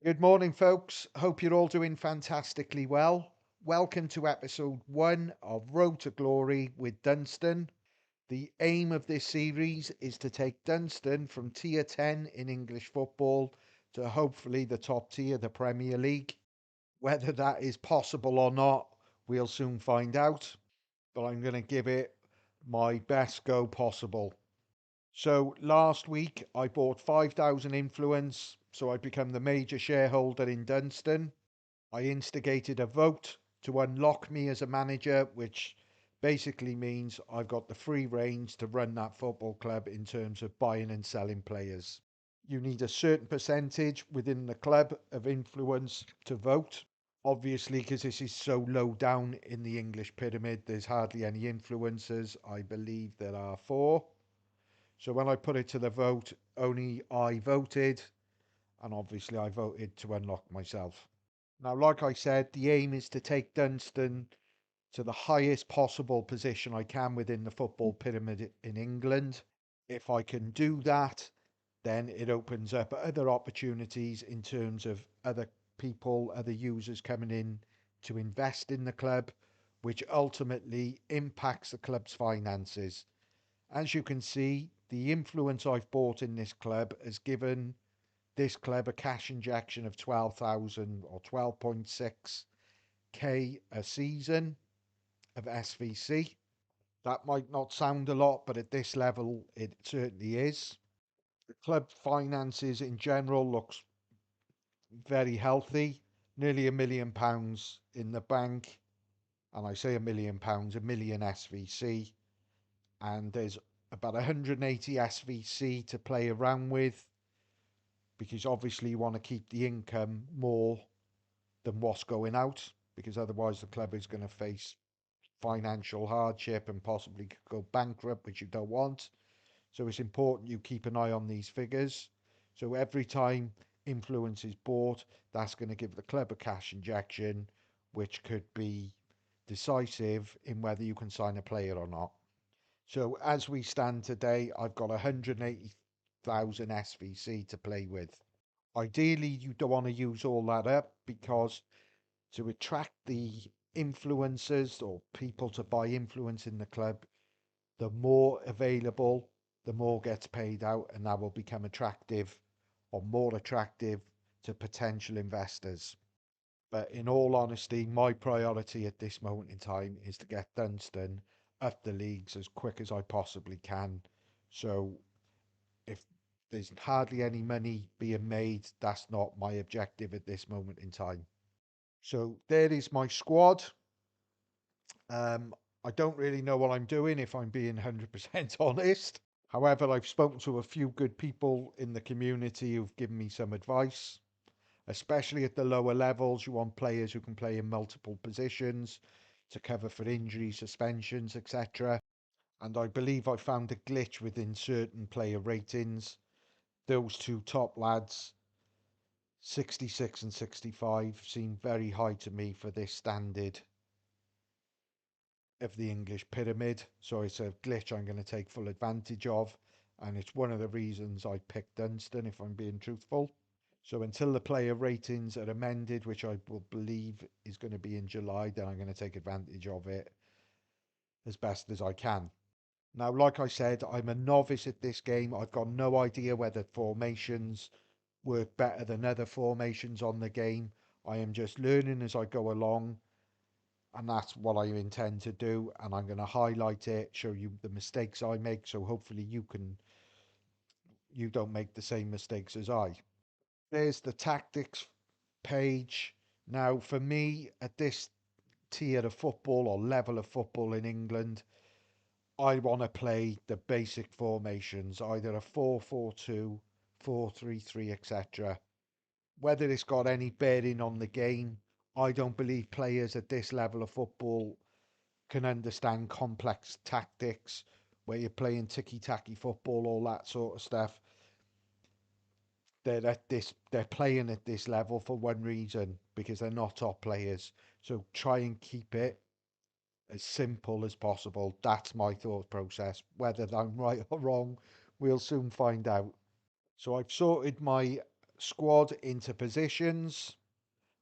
Good morning, folks. Hope you're all doing fantastically well. Welcome to episode 1 of Road to Glory with Dunston. The aim of this series is to take Dunston from tier 10 in English football to hopefully the top tier, the Premier League. Whether that is possible or not, we'll soon find out, but I'm going to give it my best go possible. So last week I bought 5,000 influence, so I become the major shareholder in Dunston. I instigated a vote to unlock me as a manager, which basically means I've got the free reins to run that football club in terms of buying and selling players. You need a certain percentage within the club of influence to vote. Obviously, because this is so low down in the English pyramid, there's hardly any influencers. I believe there are four. So when I put it to the vote, only I voted, and obviously I voted to unlock myself. Now, like I said, the aim is to take Dunston to the highest possible position I can within the football pyramid in England. If I can do that, then it opens up other opportunities in terms of other people, other users coming in to invest in the club, which ultimately impacts the club's finances. As you can see, the influence I've bought in this club has given this club a cash injection of 12,000 or 12.6k a season of SVC. That might not sound a lot, but at this level, it certainly is. The club finances in general looks very healthy, nearly £1 million in the bank. And I say £1 million, a million SVC. And there's about 180 SVC to play around with, because obviously you want to keep the income more than what's going out, because otherwise the club is going to face financial hardship and possibly go bankrupt, which you don't want. So it's important you keep an eye on these figures. So every time influence is bought, that's going to give the club a cash injection, which could be decisive in whether you can sign a player or not. So as we stand today, I've got 180,000 SVC to play with. Ideally, you don't want to use all that up, because to attract the influencers or people to buy influence in the club, the more available, the more gets paid out, and that will become attractive or more attractive to potential investors. But in all honesty, my priority at this moment in time is to get Dunston up the leagues as quick as I possibly can. So if there's hardly any money being made, that's not my objective at this moment in time. So there is my squad. Um, I don't really know what I'm doing, if I'm being 100% honest. However, I've spoken to a few good people in the community who've given me some advice. Especially at the lower levels, you want players who can play in multiple positions to cover for injuries, suspensions, etc. And I believe I found a glitch within certain player ratings. Those two top lads, 66 and 65, seem very high to me for this standard of the English pyramid. So it's a glitch I'm going to take full advantage of. And it's one of the reasons I picked Dunston, if I'm being truthful. So until the player ratings are amended, which I will believe is going to be in July, then I'm going to take advantage of it as best as I can. Now, like I said, I'm a novice at this game. I've got no idea whether formations work better than other formations on the game. I am just learning as I go along, and that's what I intend to do. And I'm going to highlight it, show you the mistakes I make, so hopefully you don't make the same mistakes as I. There's the tactics page. Now, for me, at this tier of football or level of football in England, I want to play the basic formations, either a 4-4-2, 4-3-3, etc. Whether it's got any bearing on the game, I don't believe players at this level of football can understand complex tactics where you're playing ticky-tacky football, all that sort of stuff. They're playing at this level for one reason, because they're not top players. So try and keep it as simple as possible. That's my thought process. Whether I'm right or wrong, we'll soon find out. So I've sorted my squad into positions.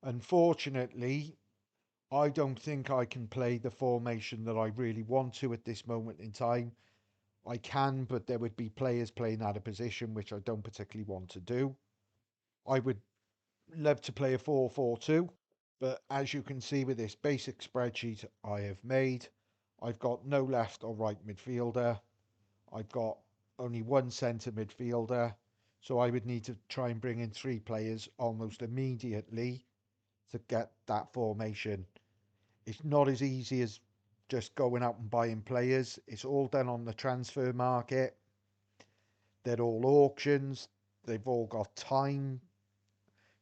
Unfortunately, I don't think I can play the formation that I really want to at this moment in time. I can, but there would be players playing out of position, which I don't particularly want to do. I would love to play a 4-4-2, but as you can see with this basic spreadsheet I have made, I've got no left or right midfielder. I've got only one centre midfielder, so I would need to try and bring in three players almost immediately to get that formation. It's not as easy as just going out and buying players. It's all done on the transfer market. They're all auctions. They've all got time.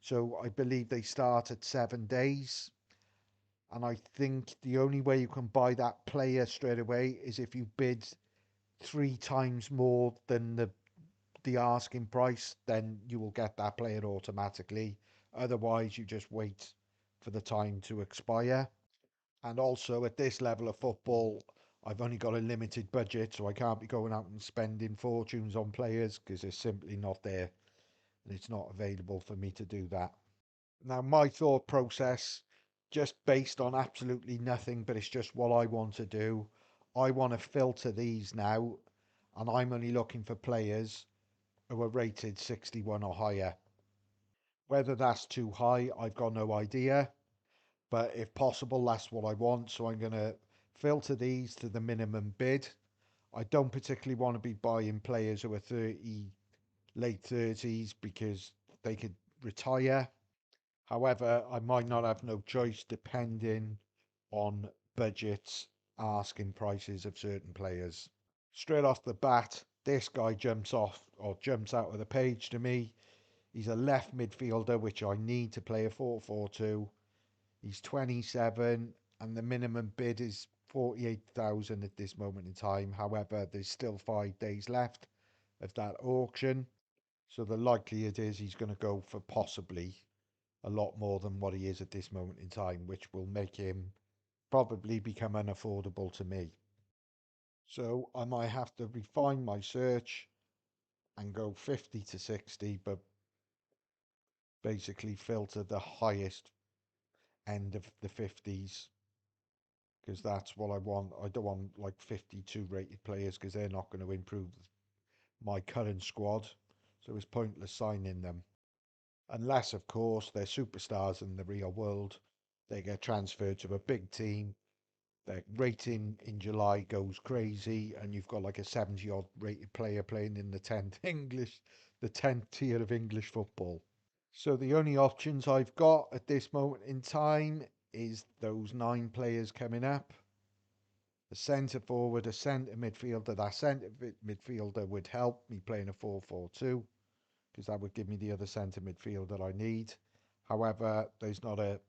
So I believe they start at 7 days. And I think the only way you can buy that player straight away is if you bid 3 times more than the asking price, then you will get that player automatically. Otherwise, you just wait for the time to expire. And also at this level of football, I've only got a limited budget, so I can't be going out and spending fortunes on players because they're simply not there and it's not available for me to do that. Now, my thought process, just based on absolutely nothing, but it's just what I want to do. I want to filter these now, and I'm only looking for players who are rated 61 or higher. Whether that's too high, I've got no idea. But if possible, that's what I want. So I'm going to filter these to the minimum bid. I don't particularly want to be buying players who are 30, late 30s because they could retire. However, I might not have no choice depending on budgets, asking prices of certain players. Straight off the bat, this guy jumps off or jumps out of the page to me. He's a left midfielder, which I need to play a 4-4-2. He's 27 and the minimum bid is 48,000 at this moment in time. However, there's still 5 days left of that auction. So the likelihood is he's going to go for possibly a lot more than what he is at this moment in time, which will make him probably become unaffordable to me. So I might have to refine my search and go 50 to 60, but basically filter the highest end of the 50s because that's what I want. I don't want like 52 rated players because they're not going to improve my current squad. So it's pointless signing them. Unless, of course, they're superstars in the real world. They get transferred to a big team. Their rating in July goes crazy, and you've got like a 70 odd rated player playing in the 10th English, the 10th tier of English football. So the only options I've got at this moment in time is those 9 players coming up. A centre forward, a centre midfielder. That centre midfielder would help me playing a 4-4-2 because that would give me the other centre midfielder I need. However, there's not a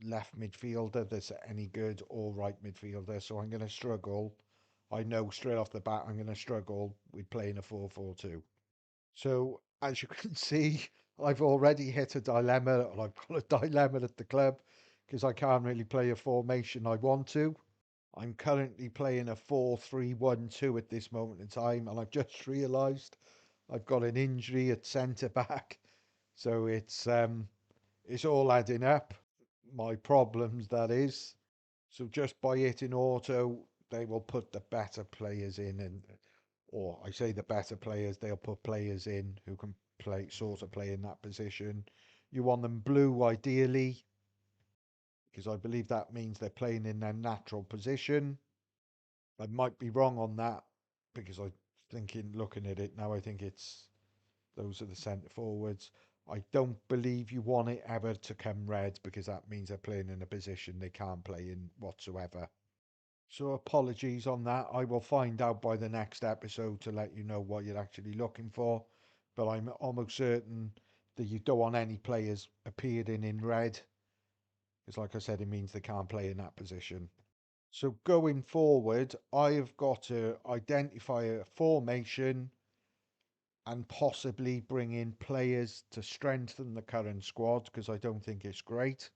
left midfielder that's any good or right midfielder, so I'm going to struggle. I know straight off the bat I'm going to struggle with playing a 4-4-2. So as you can see, I've already hit a dilemma, and I've got a dilemma at the club because I can't really play a formation I want to. I'm currently playing a 4-3-1-2 at this moment in time, and I've just realised I've got an injury at centre back, so it's all adding up. My problems, that is. So just by hitting auto, they will put the better players in, and or I say the better players, they'll put players in who can play in that position. You want them blue ideally, because I believe that means they're playing in their natural position. I might be wrong on that because I thinking looking at it now, I think it's those are the centre forwards. I don't believe you want it ever to come red because that means they're playing in a position they can't play in whatsoever. So apologies on that. I will find out by the next episode to let you know what you're actually looking for. But I'm almost certain that you don't want any players appearing in red. Because like I said, it means they can't play in that position. So going forward, I have got to identify a formation and possibly bring in players to strengthen the current squad because I don't think it's great.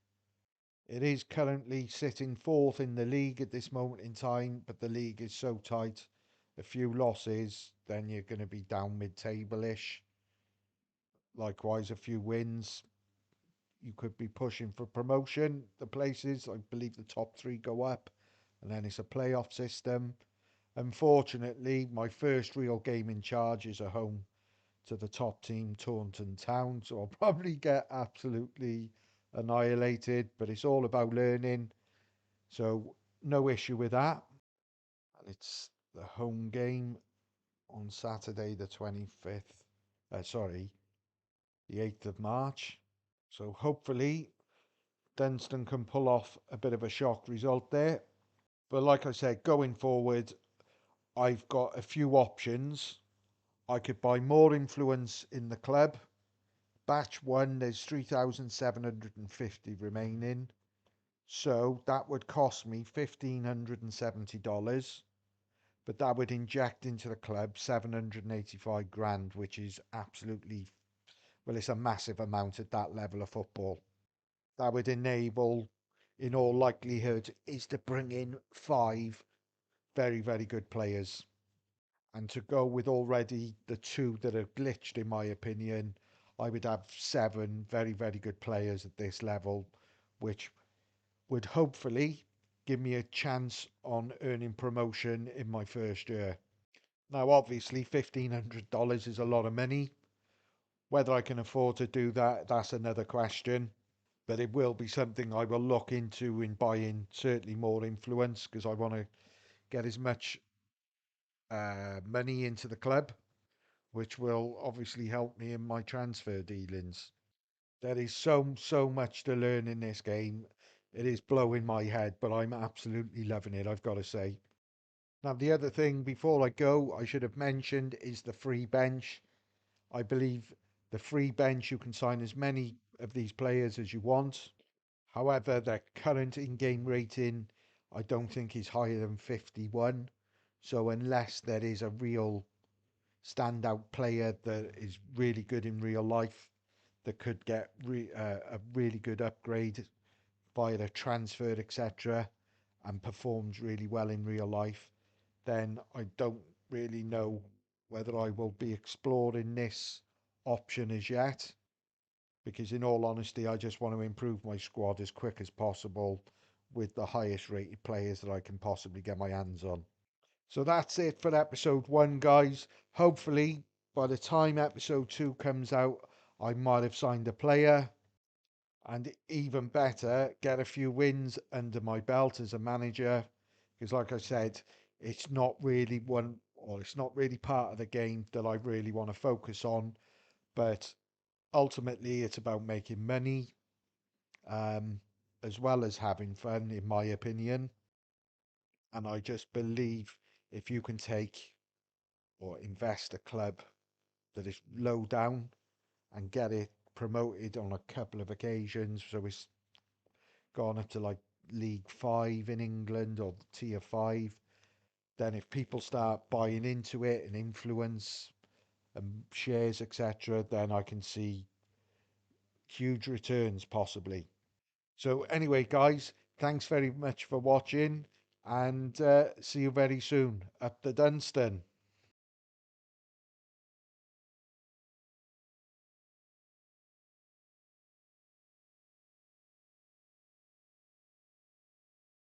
It is currently sitting fourth in the league at this moment in time, but the league is so tight. A few losses, then you're going to be down mid-table-ish. Likewise, a few wins, you could be pushing for promotion. The places, I believe the top three go up, and then it's a playoff system. Unfortunately, my first real game in charge is a home to the top team, Taunton Town, so I'll probably get absolutely annihilated, but it's all about learning, so no issue with that. And it's the home game on Saturday, the 25th, sorry, the 8th of March. So hopefully Dunston can pull off a bit of a shock result there. But like I said, going forward, I've got a few options. I could buy more influence in the club. Batch 1, there's 3,750 remaining. So that would cost me $1,570. But that would inject into the club 785 grand, which is absolutely, well, it's a massive amount at that level of football. That would enable, in all likelihood, is to bring in 5 very, very good players. And to go with already the 2 that are glitched, in my opinion, I would have 7 very, very good players at this level, which would hopefully give me a chance on earning promotion in my first year. Now, obviously, $1,500 is a lot of money. Whether I can afford to do that, that's another question. But it will be something I will look into in buying certainly more influence because I want to get as much money into the club, which will obviously help me in my transfer dealings. There is so much to learn in this game. It is blowing my head, but I'm absolutely loving it, I've got to say. Now, the other thing before I go, I should have mentioned is the free bench. I believe the free bench, you can sign as many of these players as you want. However, their current in-game rating, I don't think is higher than 51. So unless there is a real standout player that is really good in real life, that could get a really good upgrade via the transfer, etc., and performs really well in real life, then I don't really know whether I will be exploring this option as yet. Because, in all honesty, I just want to improve my squad as quick as possible with the highest rated players that I can possibly get my hands on. So that's it for episode 1, guys. Hopefully, by the time episode 2 comes out, I might have signed a player, and even better, get a few wins under my belt as a manager. Because, like I said, it's not really one, or it's not really part of the game that I really want to focus on. But ultimately, it's about making money, um, as well as having fun, in my opinion. And I just believe if you can take or invest a club that is low down and get it promoted on a couple of occasions, so it's gone up to like League 5 in England or Tier 5, then if people start buying into it and influence and shares, etc., then I can see huge returns possibly. So, anyway, guys, thanks very much for watching and see you very soon. Up the Dunston.